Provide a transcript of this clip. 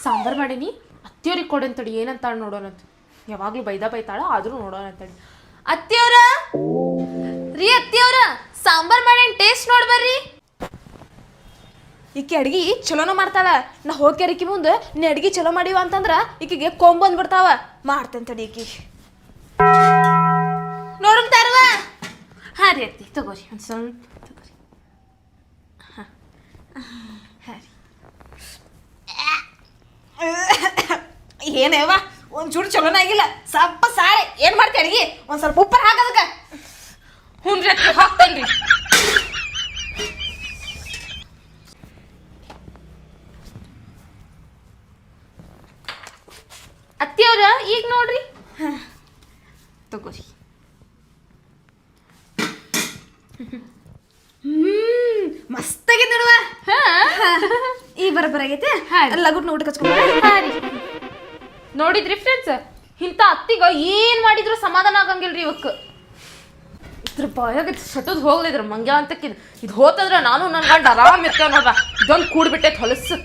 ಸಾಂಬಾರು ಮಾಡೀನಿ ಅತ್ತಿಯವ್ರಿಗೆ ಕೊಡಂತಡಿ ಏನಂತಾಳ ನೋಡೋಣಂತ ಯಾವಾಗಲೂ ಬೈತಾಳ ಆದರೂ ನೋಡೋಣ ಅಂತೇಳಿ ಅತ್ತಿಯವ್ರ ರೀ ಅತ್ತಿಯವ್ರ ಸಾಂಬಾರು ಮಾಡೇನಿ ಟೇಸ್ಟ್ ನೋಡ್ಬರ್ರಿ ಈಕೆ ಅಡ್ಗಿ ಚಲೋನ ಮಾಡ್ತಾಳ ನಾ ಹೋಗ್ಯಾರಿಕಿ ಮುಂದೆ ನೀ ಅಡ್ಗಿ ಚಲೋ ಮಾಡಿವ ಅಂತಂದ್ರ ಈಕಿಗೆ ಕೊಂಬಂದ್ಬಿಡ್ತಾವ ಮಾಡ್ತಂತಡಿ ಈಕಿ ನೋಡಮ್ ತರ್ವ ಹಾಂ ರೀ ಅತ್ತಿ ತಗೋರಿ ಒಂದು ಸ್ವಲ್ಪ ತಗೋರಿ ಹಾಂ ಹಾಂ ರೀ ಏನೇವ ಒಂಚೂರು ಚಲೋನ ಆಗಿಲ್ಲ ಸ್ವಲ್ಪ ಸಾರಿ ಏನು ಮಾಡ್ತಿ ಅಡ್ಗಿ ಒಂದು ಸ್ವಲ್ಪ ಉಪ್ಪರ್ ಹಾಕೋದಕ್ಕೆ ಹ್ಞೂ ರೀ ಅತ್ತಿ ಹಾಕ್ತೇನೆ ರೀ ಅತ್ತಿಯವ್ರ ಈಗ ನೋಡ್ರಿ ತಗೋರಿ ಮಸ್ತಾಗಿದೆ ನೋಡುವ ಈ ಬರಬರಾಗೈತೆ ಲಗುಟ್ನ ಊಟ ಕಚ್ಕೊಂಡು ನೋಡಿದ್ರಿ ಫ್ರೆಂಡ್ಸ್ ಇಂಥ ಅತ್ತಿಗ ಏನ್ ಮಾಡಿದ್ರು ಸಮಾಧಾನ ಆಗಂಗಿಲ್ರಿ ಇವಕ್ಕ ಇದ್ರ ಬಾಯಾಗ ಸಟದ್ ಹೋಗ್ಲಿದ್ರ ಮಂಗ್ಯ ಅಂತಕ್ಕಿದ್ ಇದು ಹೋತಂದ್ರ ನಾನು ನನ್ನ ಗಂಡ ಆರಾಮ್ ಇರ್ತೇವ ನೋಡ್ರ ಇದೊಂದು ಕೂಡ್ಬಿಟ್ಟೈತೆ ಹೊಲಸು